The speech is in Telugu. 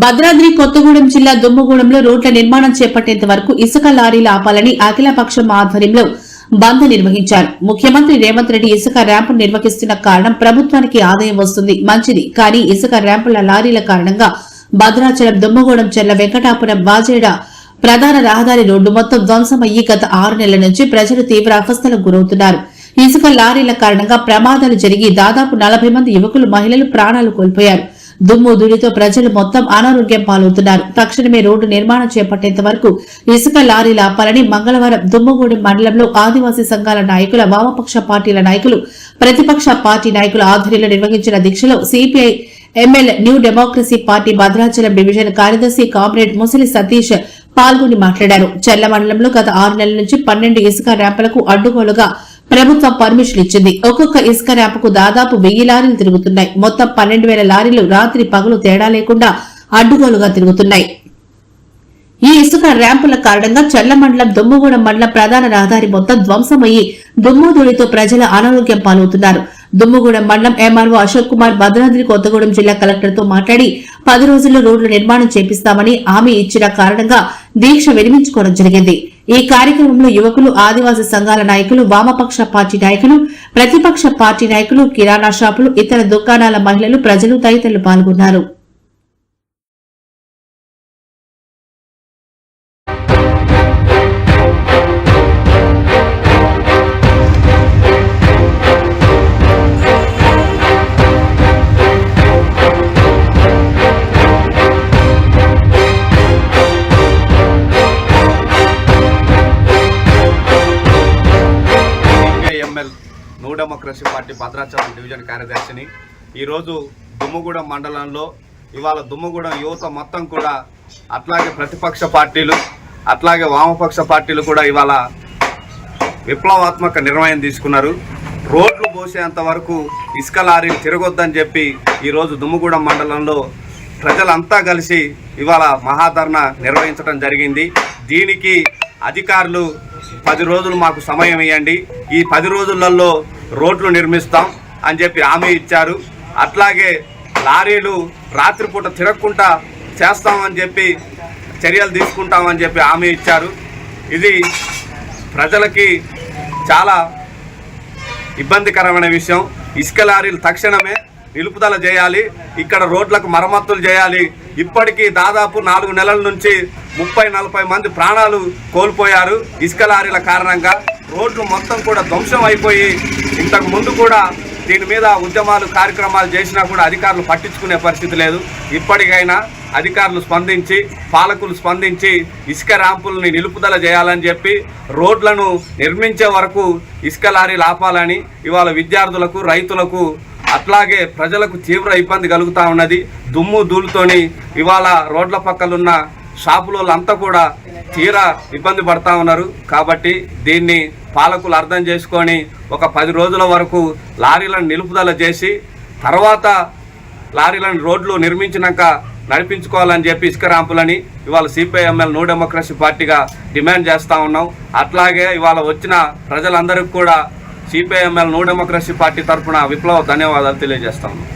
భద్రాద్రి కొత్తగూడెం జిల్లా దుమ్మగూడెంలో రోడ్ల నిర్మాణం చేపట్టేంత వరకు ఇసుక లారీలు ఆపాలని అఖిలపక్షం ఆధ్వర్యంలో బంద్ నిర్వహించారు. ముఖ్యమంత్రి రేవంత్ రెడ్డి ఇసుక ర్యాంపు నిర్వహిస్తున్న కారణం ప్రభుత్వానికి ఆదాయం వస్తుంది మంచిది, కానీ ఇసుక ర్యాంపుల లారీల కారణంగా భద్రాచలం, దుమ్మగూడెం, చెర్ల వెంకటాపురం, వాజేడ ప్రధాన రహదారి రోడ్డు మొత్తం ధ్వంసమయ్యి గత 6 నెలల నుంచి ప్రజలు తీవ్ర అవస్థలకు గురవుతున్నారు. ఇసుక లారీల కారణంగా ప్రమాదాలు జరిగి దాదాపు 40 మంది యువకులు, మహిళలు ప్రాణాలు కోల్పోయారు. దుమ్ము ధూళితో ప్రజలు మొత్తం అనారోగ్యం పాలవుతున్నారు. తక్షణమే రోడ్డు నిర్మాణం చేపట్టేంత వరకు ఇసుక లారీలు ఆపాలని మంగళవారం దుమ్మగూడెం మండలంలో ఆదివాసీ సంఘాల నాయకుల, వామపక్ష పార్టీల నాయకులు, ప్రతిపక్ష పార్టీ నాయకుల ఆధ్వర్యంలో నిర్వహించిన దీక్షలో CPI ML new democracy party Bhadrachalam division కార్యదర్శి కామ్రేడ్ ముసలి సతీష్ పాల్గొని మాట్లాడారు. చెర్ల మండలంలో గత 6 నెలల నుంచి 12 ఇసుక ర్యాంపులకు అడ్డుగోలుగా ప్రభుత్వం పర్మిషన్ ఇచ్చింది. ఒక్కొక్క ఇసుక ర్యాంపుకు దాదాపు 1000 లారీలు తిరుగుతున్నాయి. మొత్తం 12,000 లారీలు రాత్రి పగలు తేడా లేకుండా అడ్డుగోలుగా తిరుగుతున్నాయి. ఈ ఇసుక ర్యాంపుల కారణంగా చెర్ల మండలం, దుమ్మగూడెం మండలం ప్రధాన రహదారి మొత్తం ధ్వంసమయ్యి దుమ్ము ధూళితో ప్రజల అనారోగ్యం పాలవుతున్నారు. దుమ్మగూడెం మండలం ఎంఆర్ఓ అశోక్ కుమార్ భద్రాద్రి కొత్తగూడెం జిల్లా కలెక్టర్తో మాట్లాడి 10 రోజుల్లో రోడ్ల నిర్మాణం చేపిస్తామని హామీ ఇచ్చిన కారణంగా దీక్ష విరమించుకోవడం జరిగింది. ఈ కార్యక్రమంలో యువకులు, ఆదివాసీ సంఘాల నాయకులు, వామపక్ష పార్టీ నాయకులు, ప్రతిపక్ష పార్టీ నాయకులు, కిరాణా షాపులు, ఇతర దుకాణాల మహిళలు, ప్రజలు తదితరులు పాల్గొన్నారు. New democracy party Bhadrachalam division కార్యదర్శిని. ఈరోజు దుమ్మగూడెం మండలంలో ఇవాళ దుమ్మగూడెం యువత మొత్తం కూడా, అట్లాగే ప్రతిపక్ష పార్టీలు, అట్లాగే వామపక్ష పార్టీలు కూడా ఇవాళ విప్లవాత్మక నిర్ణయం తీసుకున్నారు. రోడ్లు పోసేంత వరకు ఇసుక లారీలు తిరగొద్దని చెప్పి ఈరోజు దుమ్మగూడెం మండలంలో ప్రజలంతా కలిసి ఇవాళ మహాధర్నా నిర్వహించడం జరిగింది. దీనికి అధికారులు 10 రోజులు మాకు సమయం ఇవ్వండి, ఈ 10 రోజులలో రోడ్లు నిర్మిస్తాం అని చెప్పి హామీ ఇచ్చారు. అట్లాగే లారీలు రాత్రిపూట తిరగకుండా చేస్తామని చెప్పి, చర్యలు తీసుకుంటామని చెప్పి హామీ ఇచ్చారు. ఇది ప్రజలకి చాలా ఇబ్బందికరమైన విషయం. ఇసుక లారీలు తక్షణమే నిలుపుదల చేయాలి, ఇక్కడ రోడ్లకు మరమ్మతులు చేయాలి. ఇప్పటికీ దాదాపు 4 నెలల నుంచి 30-40 మంది ప్రాణాలు కోల్పోయారు ఇసుక లారీల కారణంగా. రోడ్లు మొత్తం కూడా ధ్వంసం అయిపోయి, ఇంతకు ముందు కూడా దీని మీద ఉద్యమాలు, కార్యక్రమాలు చేసినా కూడా అధికారులు పట్టించుకునే పరిస్థితి లేదు. ఇప్పటికైనా అధికారులు స్పందించి, పాలకులు స్పందించి ఇసుక ర్యాంపుల్ని నిలుపుదల చేయాలని చెప్పి, రోడ్లను నిర్మించే వరకు ఇసుక లారీలు ఆపాలని ఇవాళ విద్యార్థులకు, రైతులకు, అట్లాగే ప్రజలకు తీవ్ర ఇబ్బంది కలుగుతూ ఉన్నది. దుమ్ము ధూళితోని ఇవాళ రోడ్ల పక్కలున్న షాపులంతా కూడా తీరా ఇబ్బంది పడతా ఉన్నారు. కాబట్టి దీన్ని పాలకులు అర్థం చేసుకొని ఒక 10 రోజుల వరకు లారీలను నిలుపుదల చేసి, తర్వాత లారీలను రోడ్లు నిర్మించినాక నడిపించుకోవాలని చెప్పి ఇసుక ర్యాంపులని ఇవాళ సిపిఐఎంఎల్ న్యూ డెమోక్రసీ పార్టీగా డిమాండ్ చేస్తూ ఉన్నాం. అట్లాగే ఇవాళ వచ్చిన ప్రజలందరికీ కూడా సిపిఐఎంఎల్ న్యూ డెమోక్రసీ పార్టీ తరఫున విప్లవ ధన్యవాదాలు తెలియజేస్తా ఉన్నాం.